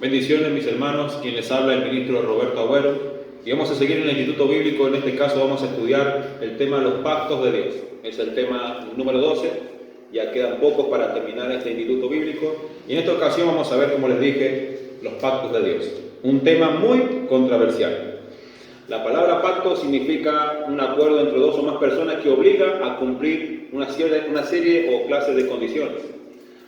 Bendiciones, mis hermanos, quien les habla el ministro Roberto Agüero, y vamos a seguir en el Instituto Bíblico. En este caso vamos a estudiar el tema de los pactos de Dios. Es el tema número 12, ya quedan pocos para terminar este Instituto Bíblico, y en esta ocasión vamos a ver, como les dije, los pactos de Dios, un tema muy controversial. La palabra pacto significa un acuerdo entre dos o más personas que obliga a cumplir una serie o clase de condiciones.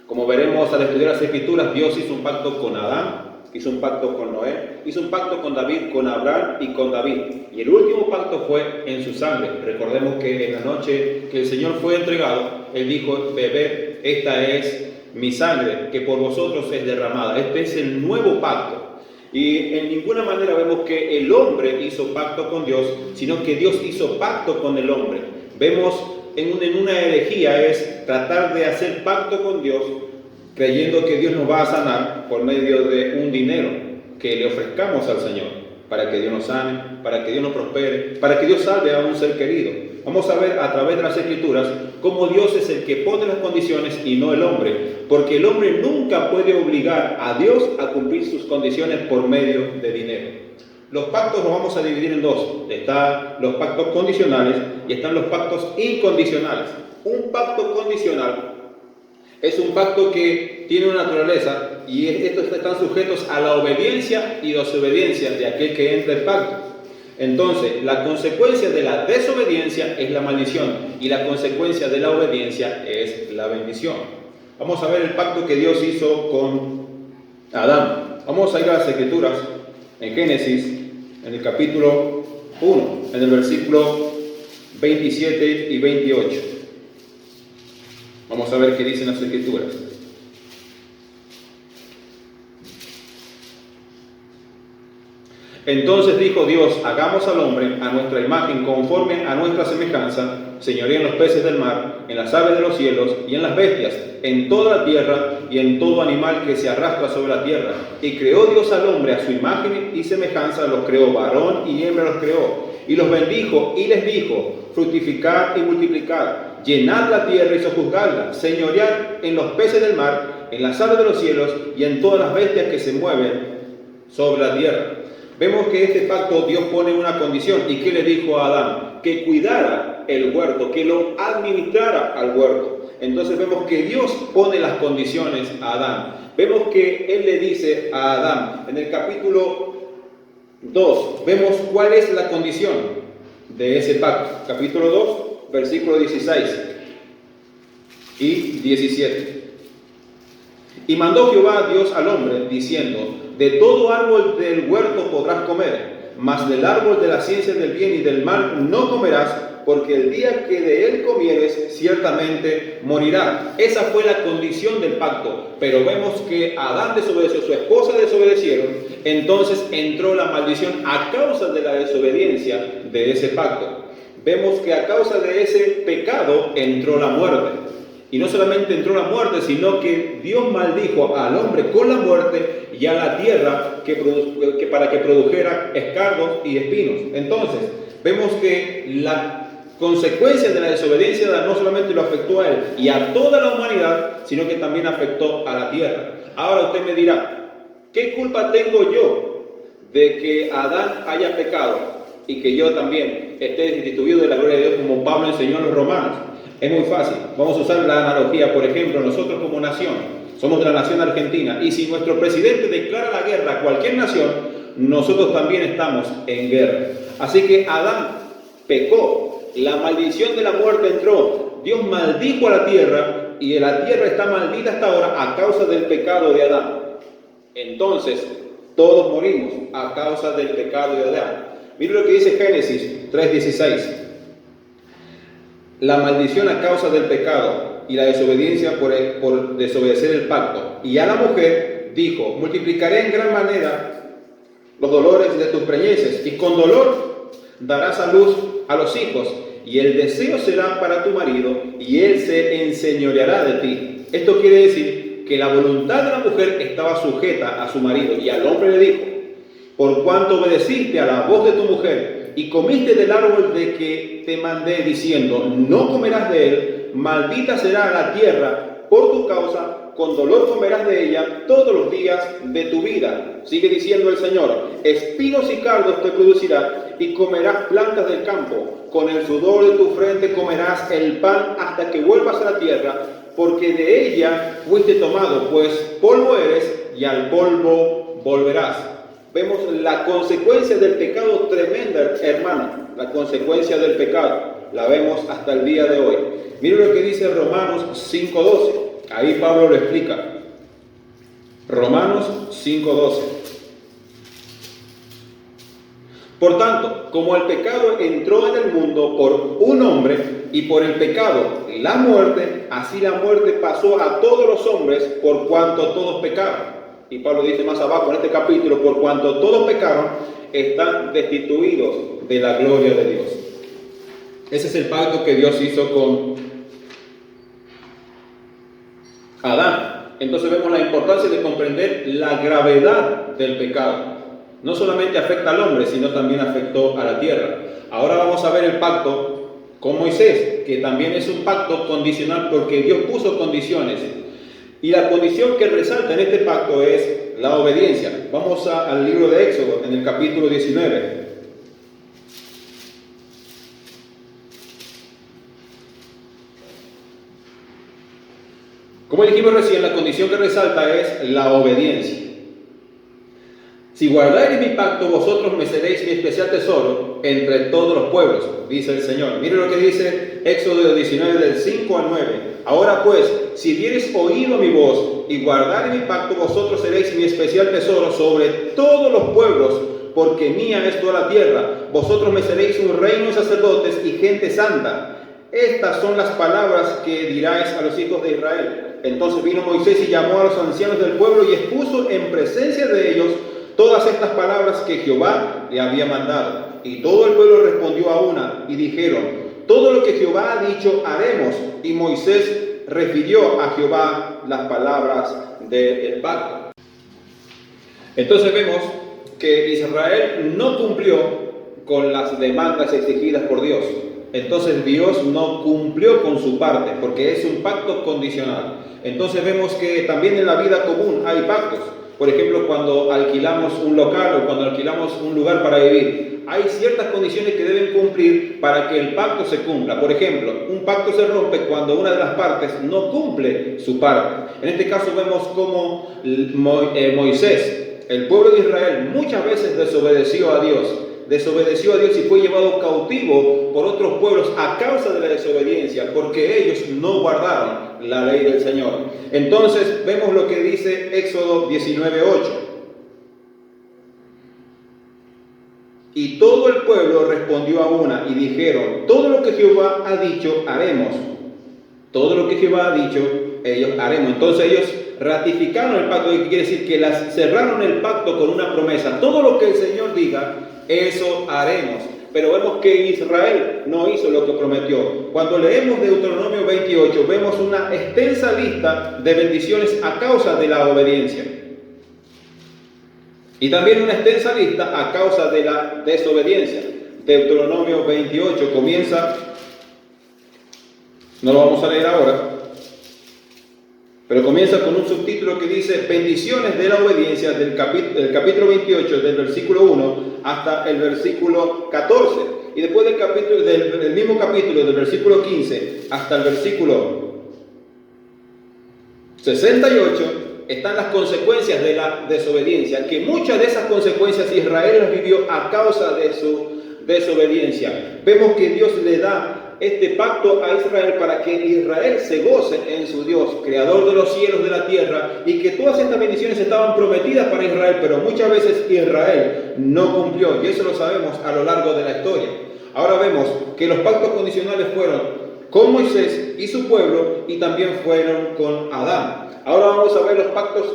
Como veremos al estudiar las Escrituras, Dios hizo un pacto con Adán, hizo un pacto con Noé, hizo un pacto con David, con Abraham y con David. Y el último pacto fue en su sangre. Recordemos que en la noche que el Señor fue entregado, Él dijo: bebed, esta es mi sangre, que por vosotros es derramada. Este es el nuevo pacto. Y en ninguna manera vemos que el hombre hizo pacto con Dios, sino que Dios hizo pacto con el hombre. Vemos en una herejía es tratar de hacer pacto con Dios creyendo que Dios nos va a sanar por medio de un dinero que le ofrezcamos al Señor, para que Dios nos sane, para que Dios nos prospere, para que Dios salve a un ser querido. Vamos a ver a través de las Escrituras cómo Dios es el que pone las condiciones y no el hombre, porque el hombre nunca puede obligar a Dios a cumplir sus condiciones por medio de dinero. Los pactos los vamos a dividir en dos. Están los pactos condicionales y están los pactos incondicionales. Un pacto condicional es un pacto que tiene una naturaleza y estos están sujetos a la obediencia y desobediencia de aquel que entra en pacto. Entonces, la consecuencia de la desobediencia es la maldición y la consecuencia de la obediencia es la bendición. Vamos a ver el pacto que Dios hizo con Adán. Vamos a ir a las Escrituras en Génesis, en el capítulo 1, en el versículo 27 y 28. Vamos a ver qué dicen las Escrituras. Entonces dijo Dios: hagamos al hombre a nuestra imagen, conforme a nuestra semejanza, señoría en los peces del mar, en las aves de los cielos y en las bestias, en toda la tierra y en todo animal que se arrastra sobre la tierra. Y creó Dios al hombre a su imagen y semejanza, los creó, varón y hembra los creó. Y los bendijo y les dijo: fructificad y multiplicad, llenad la tierra y sojuzgadla, señoread en los peces del mar, en las aves de los cielos y en todas las bestias que se mueven sobre la tierra. Vemos que este pacto Dios pone una condición. ¿Y qué le dijo a Adán? Que cuidara el huerto, que lo administrara al huerto. Entonces vemos que Dios pone las condiciones a Adán. Vemos que Él le dice a Adán, en el capítulo 2, vemos cuál es la condición de ese pacto. Capítulo 2, versículo 16 y 17. Y mandó Jehová Dios al hombre, diciendo: de todo árbol del huerto podrás comer, mas del árbol de la ciencia del bien y del mal no comerás, porque el día que de él comieres, ciertamente morirás. Esa fue la condición del pacto. Pero vemos que Adán desobedeció, su esposa desobedecieron, entonces entró la maldición a causa de la desobediencia de ese pacto. Vemos que a causa de ese pecado entró la muerte. Y no solamente entró la muerte, sino que Dios maldijo al hombre con la muerte y a la tierra para que produjera escardos y espinos. Entonces, vemos que la consecuencia de la desobediencia no solamente lo afectó a él y a toda la humanidad, sino que también afectó a la tierra. Ahora usted me dirá: ¿qué culpa tengo yo de que Adán haya pecado y que yo también esté destituido de la gloria de Dios, como Pablo enseñó a los romanos? Es muy fácil. Vamos a usar la analogía. Por ejemplo, nosotros como nación, somos de la nación argentina, y si nuestro presidente declara la guerra a cualquier nación, nosotros también estamos en guerra. Así que Adán pecó, la maldición de la muerte entró, Dios maldijo a la tierra, y la tierra está maldita hasta ahora a causa del pecado de Adán. Entonces, todos morimos a causa del pecado de Adán. Mira lo que dice Génesis 3:16. La maldición a causa del pecado y la desobediencia por desobedecer el pacto. Y a la mujer dijo: multiplicaré en gran manera los dolores de tus preñeces, y con dolor darás a luz a los hijos, y el deseo será para tu marido, y él se enseñoreará de ti. Esto quiere decir que la voluntad de la mujer estaba sujeta a su marido, y al hombre le dijo: por cuanto obedeciste a la voz de tu mujer y comiste del árbol de que te mandé diciendo: no comerás de él, maldita será la tierra por tu causa, con dolor comerás de ella todos los días de tu vida. Sigue diciendo el Señor, espinos y cardos te producirá y comerás plantas del campo. Con el sudor de tu frente comerás el pan hasta que vuelvas a la tierra, porque de ella fuiste tomado, pues polvo eres y al polvo volverás. Vemos la consecuencia del pecado tremenda, hermano, la consecuencia del pecado. La vemos hasta el día de hoy. Mire lo que dice Romanos 5:12. Ahí Pablo lo explica. Romanos 5:12. Por tanto, como el pecado entró en el mundo por un hombre y por el pecado la muerte, así la muerte pasó a todos los hombres por cuanto todos pecaron. Y Pablo dice más abajo en este capítulo, por cuanto todos pecaron, están destituidos de la gloria de Dios. Ese es el pacto que Dios hizo con Adán. Entonces vemos la importancia de comprender la gravedad del pecado. No solamente afecta al hombre, sino también afectó a la tierra. Ahora vamos a ver el pacto con Moisés, que también es un pacto condicional porque Dios puso condiciones. Y la condición que resalta en este pacto es la obediencia. Vamos al libro de Éxodo, en el capítulo 19. Como dijimos recién, la condición que resalta es la obediencia. Si guardaréis mi pacto, vosotros me seréis mi especial tesoro entre todos los pueblos, dice el Señor. Mire lo que dice Éxodo 19, del 5 al 9. Ahora pues, si diereis oído a mi voz y guardaréis mi pacto, vosotros seréis mi especial tesoro sobre todos los pueblos, porque mía es toda la tierra. Vosotros me seréis un reino de sacerdotes y gente santa. Estas son las palabras que diráis a los hijos de Israel. Entonces vino Moisés y llamó a los ancianos del pueblo y expuso en presencia de ellos todas estas palabras que Jehová le había mandado. Y todo el pueblo respondió a una y dijeron, todo lo que Jehová ha dicho haremos. Y Moisés refirió a Jehová las palabras del pacto. Entonces vemos que Israel no cumplió con las demandas exigidas por Dios. Entonces Dios no cumplió con su parte, porque es un pacto condicional. Entonces vemos que también en la vida común hay pactos. Por ejemplo, cuando alquilamos un local o cuando alquilamos un lugar para vivir, hay ciertas condiciones que deben cumplir para que el pacto se cumpla. Por ejemplo, un pacto se rompe cuando una de las partes no cumple su parte. En este caso vemos cómo Moisés, el pueblo de Israel, muchas veces desobedeció a Dios y fue llevado cautivo por otros pueblos a causa de la desobediencia, porque ellos no guardaron la ley del Señor. Entonces vemos lo que dice Éxodo 19:8. Y todo el pueblo respondió a una y dijeron, todo lo que Jehová ha dicho haremos. Todo lo que Jehová ha dicho, ellos haremos. Entonces ellos ratificaron el pacto, que quiere decir que cerraron el pacto con una promesa. Todo lo que el Señor diga, eso haremos. Pero vemos que Israel no hizo lo que prometió. Cuando leemos Deuteronomio 28, vemos una extensa lista de bendiciones a causa de la obediencia. Y también una extensa lista a causa de la desobediencia. Deuteronomio 28 comienza, no lo vamos a leer ahora, pero comienza con un subtítulo que dice bendiciones de la obediencia del capítulo 28, del versículo 1 hasta el versículo 14. Y después del mismo capítulo, del versículo 15 hasta el versículo 68, están las consecuencias de la desobediencia, que muchas de esas consecuencias Israel las vivió a causa de su desobediencia. Vemos que Dios le da este pacto a Israel para que Israel se goce en su Dios, creador de los cielos, de la tierra, y que todas estas bendiciones estaban prometidas para Israel, pero muchas veces Israel no cumplió, y eso lo sabemos a lo largo de la historia. Ahora vemos que los pactos condicionales fueron con Moisés y su pueblo, y también fueron con Adán. Ahora vamos a ver los pactos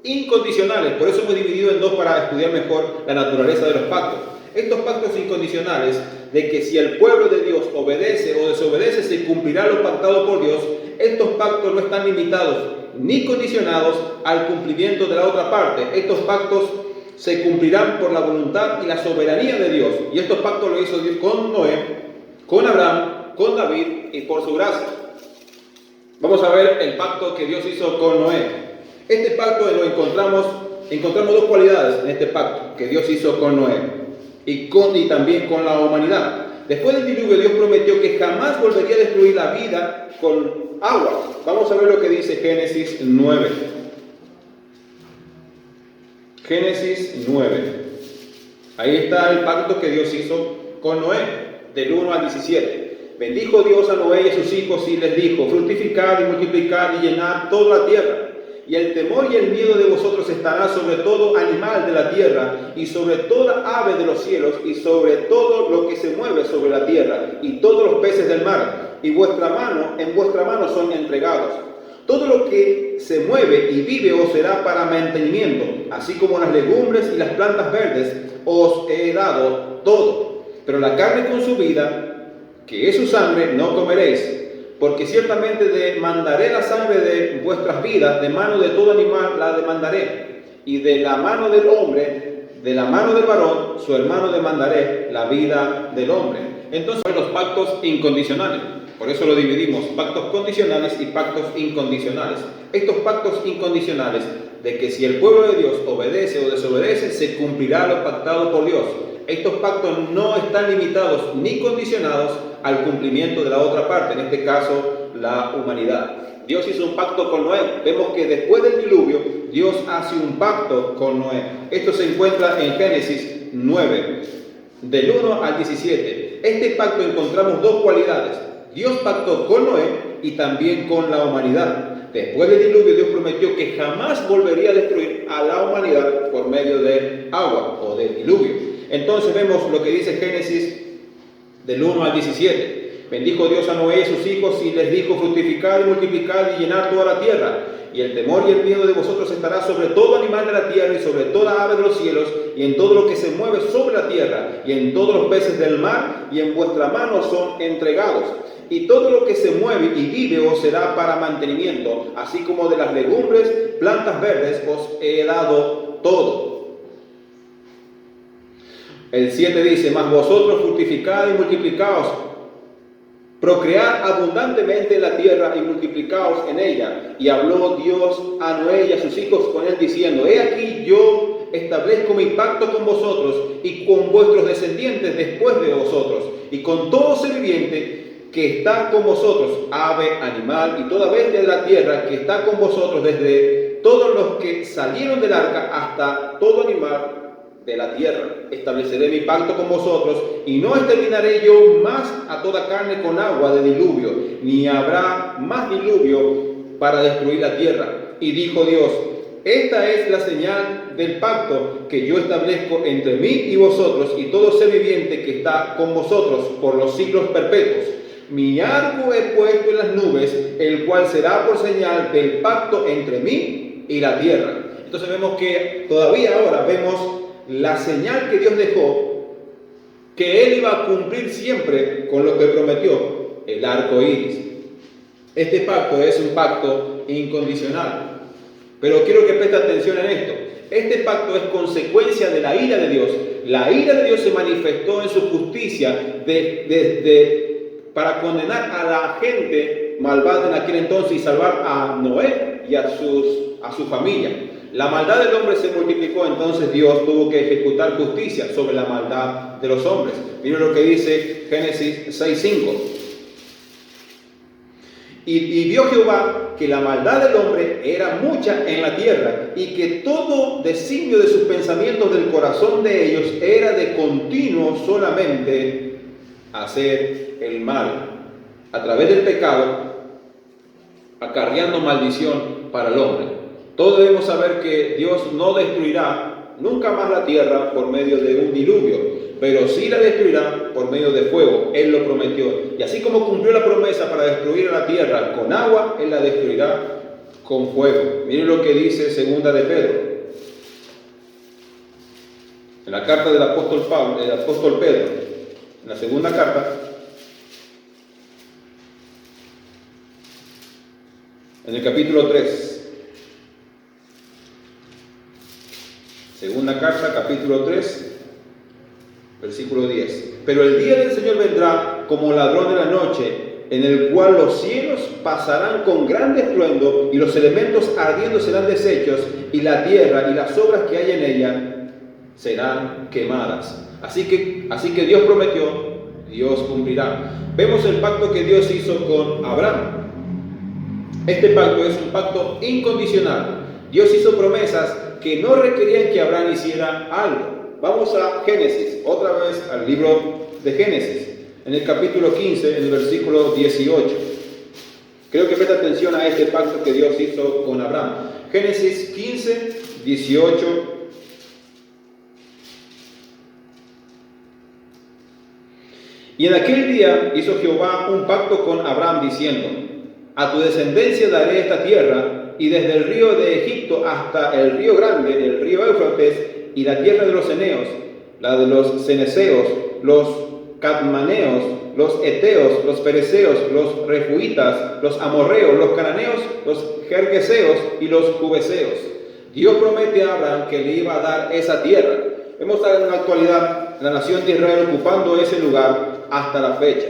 incondicionales, por eso hemos dividido en dos para estudiar mejor la naturaleza de los pactos. Estos pactos incondicionales, de que si el pueblo de Dios obedece o desobedece, se cumplirá lo pactado por Dios. Estos pactos no están limitados ni condicionados al cumplimiento de la otra parte. Estos pactos se cumplirán por la voluntad y la soberanía de Dios. Y estos pactos lo hizo Dios con Noé, con Abraham, con David y por su gracia. Vamos a ver el pacto que Dios hizo con Noé. Este pacto lo encontramos dos cualidades en este pacto que Dios hizo con Noé y también con la humanidad. Después del diluvio, Dios prometió que jamás volvería a destruir la vida con agua. Vamos a ver lo que dice Génesis 9. Génesis 9. Ahí está el pacto que Dios hizo con Noé, del 1 al 17. Bendijo Dios a Noé y a sus hijos y les dijo: fructificad y multiplicad y llenad toda la tierra. Y el temor y el miedo de vosotros estará sobre todo animal de la tierra, y sobre toda ave de los cielos, y sobre todo lo que se mueve sobre la tierra, y todos los peces del mar. Y en vuestra mano son entregados. Todo lo que se mueve y vive os será para mantenimiento, así como las legumbres y las plantas verdes os he dado todo. Pero la carne con su vida, que es su sangre, no comeréis. Porque ciertamente demandaré la sangre de vuestras vidas, de mano de todo animal la demandaré, y de la mano del hombre, de la mano del varón, su hermano demandaré la vida del hombre. Entonces, los pactos incondicionales, por eso lo dividimos, pactos condicionales y pactos incondicionales. Estos pactos incondicionales, de que si el pueblo de Dios obedece o desobedece, se cumplirá lo pactado por Dios. Estos pactos no están limitados ni condicionados al cumplimiento de la otra parte, en este caso la humanidad. Dios hizo un pacto con Noé. Vemos que después del diluvio, Dios hace un pacto con Noé. Esto se encuentra en Génesis 9, del 1 al 17. Este pacto encontramos dos cualidades. Dios pactó con Noé y también con la humanidad. Después del diluvio, Dios prometió que jamás volvería a destruir a la humanidad por medio de agua o de diluvio. Entonces vemos lo que dice Génesis del 1 al 17. Bendijo Dios a Noé y a sus hijos y les dijo: fructificad y multiplicad y llenad toda la tierra. Y el temor y el miedo de vosotros estará sobre todo animal de la tierra y sobre toda ave de los cielos y en todo lo que se mueve sobre la tierra y en todos los peces del mar, y en vuestra mano son entregados. Y todo lo que se mueve y vive os será para mantenimiento, así como de las legumbres, plantas verdes os he dado todo. El 7 dice: mas vosotros fructificad y multiplicaos, procread abundantemente en la tierra y multiplicaos en ella. Y habló Dios a Noé y a sus hijos con él diciendo: he aquí yo establezco mi pacto con vosotros y con vuestros descendientes después de vosotros, y con todo ser viviente que está con vosotros, ave, animal y toda bestia de la tierra que está con vosotros, desde todos los que salieron del arca hasta todo animal de la tierra. Estableceré mi pacto con vosotros y no exterminaré yo más a toda carne con agua de diluvio, ni habrá más diluvio para destruir la tierra. Y dijo Dios: esta es la señal del pacto que yo establezco entre mí y vosotros y todo ser viviente que está con vosotros por los siglos perpetuos. Mi arco he puesto en las nubes, el cual será por señal del pacto entre mí y la tierra. Entonces vemos que todavía ahora vemos la señal que Dios dejó, que Él iba a cumplir siempre con lo que prometió, el arco iris. Este pacto es un pacto incondicional. Pero quiero que preste atención en esto. Este pacto es consecuencia de la ira de Dios. La ira de Dios se manifestó en su justicia para condenar a la gente malvada en aquel entonces y salvar a Noé y a su familia. La maldad del hombre se multiplicó, entonces Dios tuvo que ejecutar justicia sobre la maldad de los hombres. Miren lo que dice Génesis 6:5. Y vio Jehová que la maldad del hombre era mucha en la tierra, y que todo designio de sus pensamientos del corazón de ellos era de continuo solamente hacer el mal, a través del pecado, acarreando maldición para el hombre. Todos debemos saber que Dios no destruirá nunca más la tierra por medio de un diluvio, pero sí la destruirá por medio de fuego. Él lo prometió. Y así como cumplió la promesa para destruir a la tierra con agua, Él la destruirá con fuego. Miren lo que dice segunda de Pedro. En la carta del apóstol Pedro, en la segunda carta, en el capítulo 3. Segunda carta, capítulo 3, versículo 10. Pero el día del Señor vendrá como ladrón de la noche, en el cual los cielos pasarán con gran estruendo, y los elementos ardiendo serán deshechos, y la tierra y las obras que hay en ella serán quemadas. Así que Dios prometió, Dios cumplirá. Vemos el pacto que Dios hizo con Abraham. Este pacto es un pacto incondicional. Dios hizo promesas que no requerían que Abraham hiciera algo. Vamos a Génesis, otra vez al libro de Génesis, en el capítulo 15, en el versículo 18. Creo que presta atención a este pacto que Dios hizo con Abraham. Génesis 15, 18. Y en aquel día hizo Jehová un pacto con Abraham diciendo: a tu descendencia daré esta tierra, y desde el río de Egipto hasta el río grande, el río Éufrates, y la tierra de los eneos, la de los ceneseos, los cadmaneos, los eteos, los fereceos, los refuitas, los amorreos, los cananeos, los gergeseos y los jubeseos. Dios promete a Abraham que le iba a dar esa tierra. Vemos en la actualidad la nación de Israel ocupando ese lugar hasta la fecha.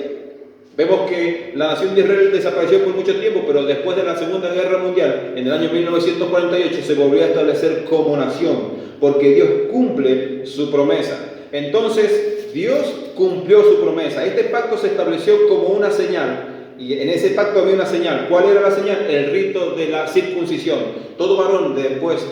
Vemos que la nación de Israel desapareció por mucho tiempo, pero después de la Segunda Guerra Mundial, en el año 1948, se volvió a establecer como nación, porque Dios cumple su promesa. Entonces, Dios cumplió su promesa. Este pacto se estableció como una señal, y en ese pacto había una señal. ¿Cuál era la señal? El rito de la circuncisión. Todo varón después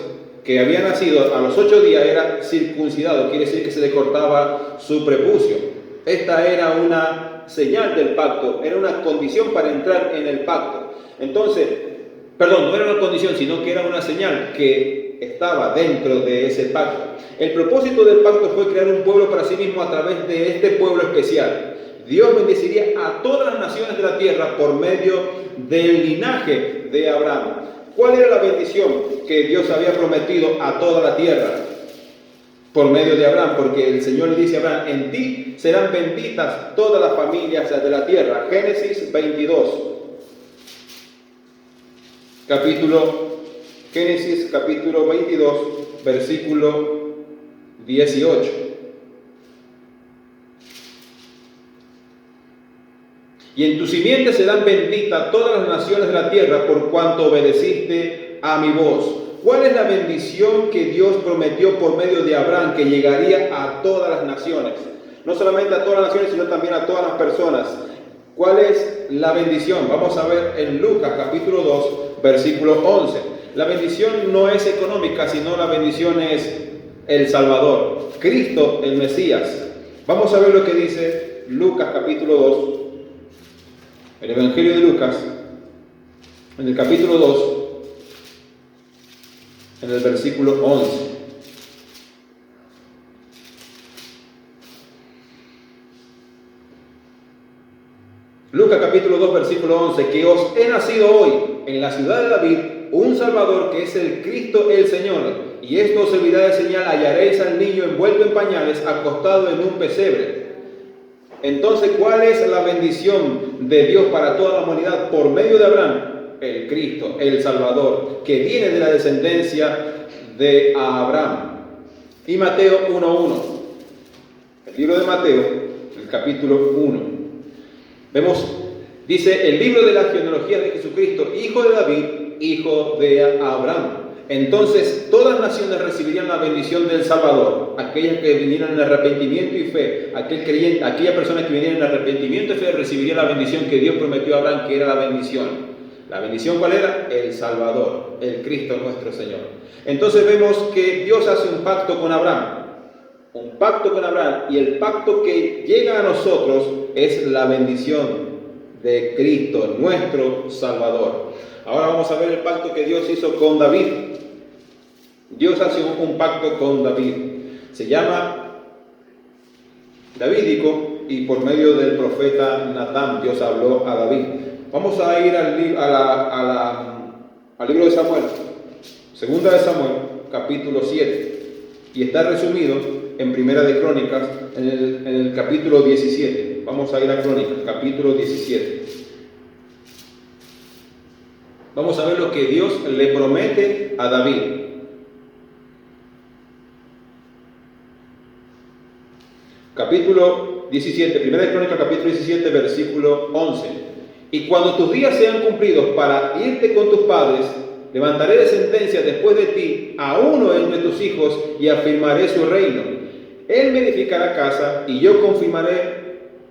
que había nacido a los 8 días era circuncidado, quiere decir que se le cortaba su prepucio. Esta era una señal del pacto, era una condición para entrar en el pacto. Entonces, no era una condición, sino que era una señal que estaba dentro de ese pacto. El propósito del pacto fue crear un pueblo para sí mismo a través de este pueblo especial. Dios bendeciría a todas las naciones de la tierra por medio del linaje de Abraham. ¿Cuál era la bendición que Dios había prometido a toda la tierra? Por medio de Abraham, porque el Señor le dice a Abraham: en ti serán benditas todas las familias de la tierra. Génesis 22. Génesis capítulo 22, versículo 18. Y en tu simiente serán benditas todas las naciones de la tierra por cuanto obedeciste a mi voz. ¿Cuál es la bendición que Dios prometió por medio de Abraham que llegaría a todas las naciones? No solamente a todas las naciones, sino también a todas las personas. ¿Cuál es la bendición? Vamos a ver en Lucas capítulo 2, versículo 11. La bendición no es económica, sino la bendición es el Salvador, Cristo el Mesías. Vamos a ver lo que dice Lucas capítulo 2. El Evangelio de Lucas, en el capítulo 2, en el versículo 11. Lucas capítulo 2, versículo 11. Que os he nacido hoy en la ciudad de David un Salvador, que es el Cristo el Señor. Y esto os servirá de señal: hallaréis al niño envuelto en pañales, acostado en un pesebre. Entonces, ¿cuál es la bendición de Dios para toda la humanidad por medio de Abraham? El Cristo, el Salvador, que viene de la descendencia de Abraham. Y Mateo 1:1. El libro de Mateo, el capítulo 1. Vemos, dice: el libro de la genealogía de Jesucristo, hijo de David, hijo de Abraham. Entonces todas las naciones recibirían la bendición del Salvador, aquellas que vinieran en arrepentimiento y fe, aquella persona que viniera en arrepentimiento y fe recibiría la bendición que Dios prometió a Abraham, que era la bendición. ¿La bendición cuál era? El Salvador, el Cristo nuestro Señor. Entonces vemos que Dios hace un pacto con Abraham, y el pacto que llega a nosotros es la bendición de Cristo, nuestro Salvador. Ahora vamos a ver el pacto que Dios hizo con David. Dios hace un pacto con David. Se llama davídico, y por medio del profeta Natán Dios habló a David. Vamos a ir al libro de Samuel, segunda de Samuel, capítulo 7, y está resumido en Primera de Crónicas, en el capítulo 17. Vamos a ir a Crónicas, capítulo 17. Vamos a ver lo que Dios le promete a David. Capítulo 17, Primera de Crónicas, capítulo 17, versículo 11. Y cuando tus días sean cumplidos para irte con tus padres, levantaré descendencia después de ti a uno entre tus hijos y afirmaré su reino. Él me edificará casa y yo confirmaré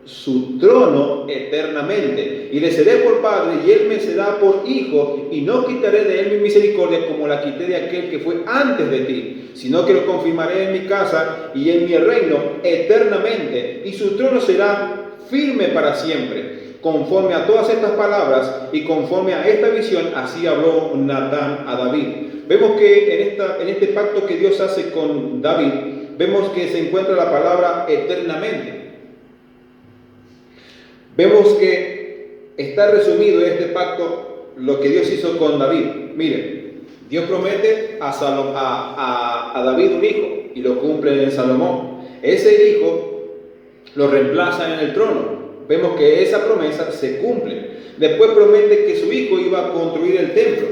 su trono eternamente. Y le seré por padre y él me será por hijo, y no quitaré de él mi misericordia como la quité de aquel que fue antes de ti, sino que lo confirmaré en mi casa y en mi reino eternamente, y su trono será firme para siempre. Conforme a todas estas palabras y conforme a esta visión, así habló Natán a David. Vemos que en este pacto que Dios hace con David, vemos que se encuentra la palabra eternamente. Vemos que está resumido en este pacto lo que Dios hizo con David. Miren, Dios promete a David un hijo y lo cumple en Salomón. Ese hijo lo reemplaza en el trono. Vemos que esa promesa se cumple. Después promete que su hijo iba a construir el templo.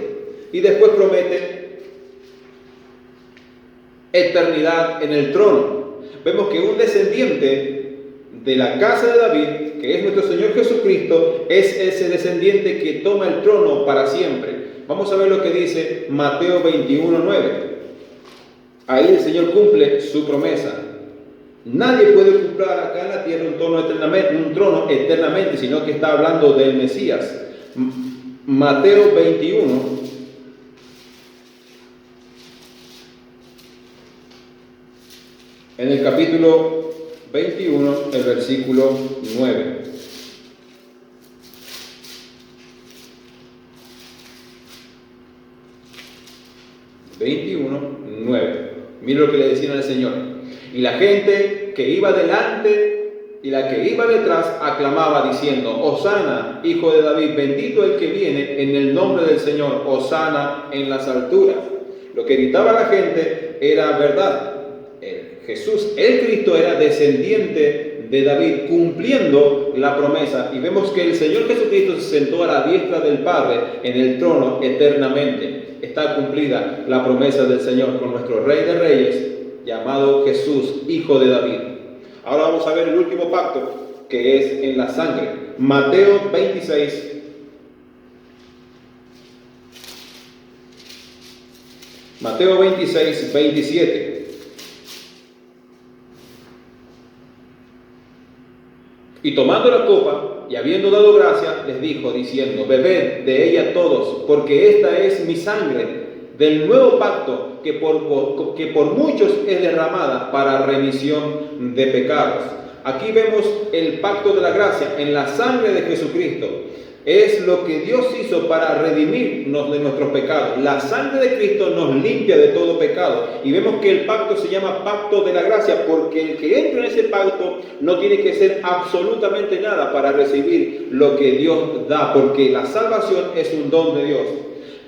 Y después promete eternidad en el trono. Vemos que un descendiente de la casa de David, que es nuestro Señor Jesucristo, es ese descendiente que toma el trono para siempre. Vamos a ver lo que dice Mateo 21:9. Ahí el Señor cumple su promesa. Nadie puede cumplir acá en la tierra un trono eternamente, sino que está hablando del Mesías. Mateo 21, en el capítulo 21, el versículo 9. Mira lo que le decían al Señor. Y la gente que iba delante y la que iba detrás aclamaba diciendo: Hosana, hijo de David, bendito el que viene en el nombre del Señor, Hosana en las alturas. Lo que gritaba la gente era verdad. Jesús, el Cristo, era descendiente de David, cumpliendo la promesa. Y vemos que el Señor Jesucristo se sentó a la diestra del Padre en el trono eternamente. Está cumplida la promesa del Señor con nuestro Rey de Reyes, llamado Jesús, hijo de David. Ahora vamos a ver el último pacto, que es en la sangre. Mateo 26. Mateo 26, 27. Y tomando la copa, y habiendo dado gracia, les dijo, diciendo: bebed de ella todos, porque esta es mi sangre del nuevo pacto, que por muchos es derramada para remisión de pecados. Aquí vemos el pacto de la gracia en la sangre de Jesucristo. Es lo que Dios hizo para redimirnos de nuestros pecados. La sangre de Cristo nos limpia de todo pecado. Y vemos que el pacto se llama pacto de la gracia, porque el que entra en ese pacto no tiene que hacer absolutamente nada para recibir lo que Dios da, porque la salvación es un don de Dios.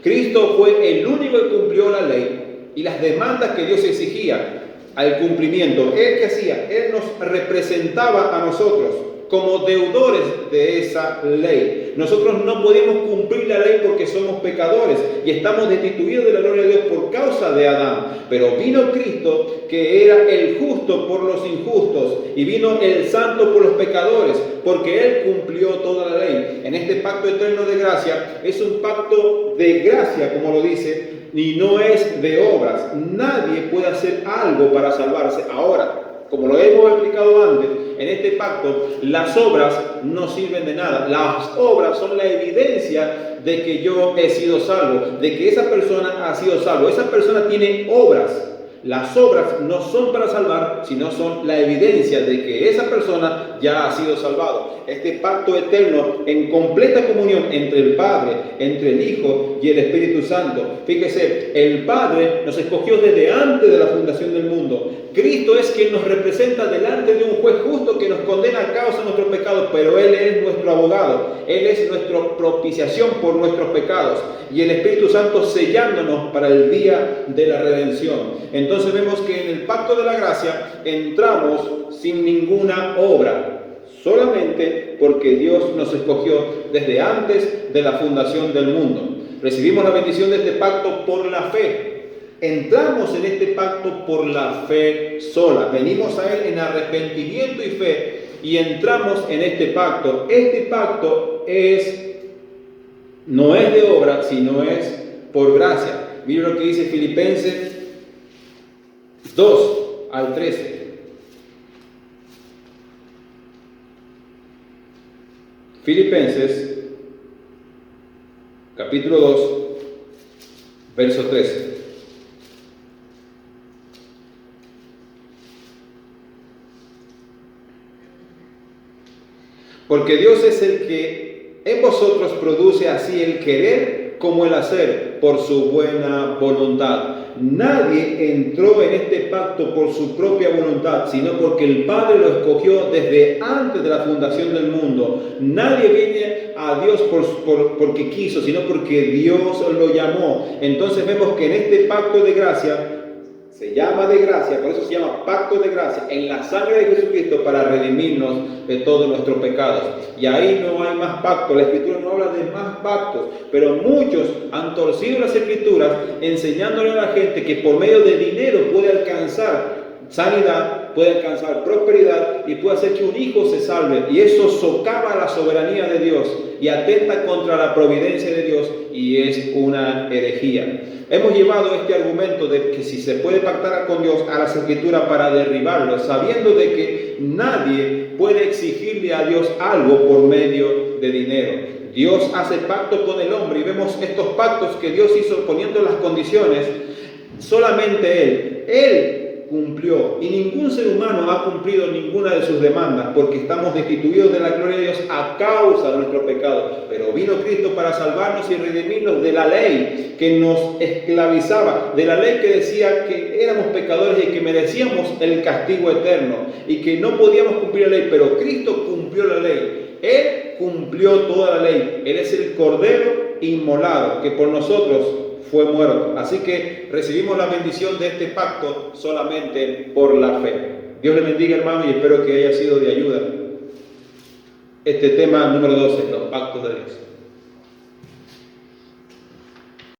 Cristo fue el único que cumplió la ley y las demandas que Dios exigía al cumplimiento. ¿Él qué hacía? Él nos representaba a nosotros como deudores de esa ley. Nosotros no podemos cumplir la ley porque somos pecadores y estamos destituidos de la gloria de Dios por causa de Adán. Pero vino Cristo, que era el justo por los injustos, y vino el santo por los pecadores, porque Él cumplió toda la ley. En este pacto eterno de gracia, es un pacto de gracia, como lo dice, y no es de obras. Nadie puede hacer algo para salvarse. Ahora, como lo hemos explicado antes, en este pacto las obras no sirven de nada. Las obras son la evidencia de que yo he sido salvo, de que esa persona ha sido salvo. Esa persona tiene obras. Las obras no son para salvar, sino son la evidencia de que esa persona ya ha sido salvado. Este pacto eterno en completa comunión entre el Padre, entre el Hijo y el Espíritu Santo. Fíjese, el Padre nos escogió desde antes de la fundación del mundo. Cristo es quien nos representa delante de un juez justo que nos condena a causa de nuestros pecados, pero Él es nuestro abogado. Él es nuestra propiciación por nuestros pecados. Y el Espíritu Santo sellándonos para el día de la redención. Entonces vemos que en el pacto de la gracia entramos sin ninguna obra, solamente porque Dios nos escogió desde antes de la fundación del mundo. Recibimos la bendición de este pacto por la fe. Entramos en este pacto por la fe sola. Venimos a Él en arrepentimiento y fe y entramos en este pacto. Este pacto es No es de obra, sino es por gracia. Mire lo que dice Filipenses 2 al 13. Filipenses, capítulo 2, verso 13. Porque Dios es el que en vosotros produce así el querer como el hacer por su buena voluntad. Nadie entró en este pacto por su propia voluntad, sino porque el Padre lo escogió desde antes de la fundación del mundo. Nadie viene a Dios porque quiso, sino porque Dios lo llamó. Entonces vemos que en este pacto de gracia, se llama de gracia, por eso se llama pacto de gracia, en la sangre de Jesucristo para redimirnos de todos nuestros pecados. Y ahí no hay más pacto, la Escritura no habla de más pactos, pero muchos han torcido las Escrituras enseñándole a la gente que por medio de dinero puede alcanzar sanidad, puede alcanzar prosperidad y puede hacer que un hijo se salve. Y eso socava la soberanía de Dios y atenta contra la providencia de Dios y es una herejía. Hemos llevado este argumento de que si se puede pactar con Dios a las Escrituras para derribarlo, sabiendo de que nadie puede exigirle a Dios algo por medio de dinero. Dios hace pacto con el hombre y vemos estos pactos que Dios hizo poniendo las condiciones. Solamente Él cumplió y ningún ser humano ha cumplido ninguna de sus demandas porque estamos destituidos de la gloria de Dios a causa de nuestro pecado. Pero vino Cristo para salvarnos y redimirnos de la ley que nos esclavizaba, de la ley que decía que éramos pecadores y que merecíamos el castigo eterno y que no podíamos cumplir la ley, pero Cristo cumplió la ley. Él cumplió toda la ley. Él es el Cordero inmolado que por nosotros fue muerto. Así que recibimos la bendición de este pacto solamente por la fe. Dios le bendiga, hermano, y espero que haya sido de ayuda este tema número 12, los pactos de Dios.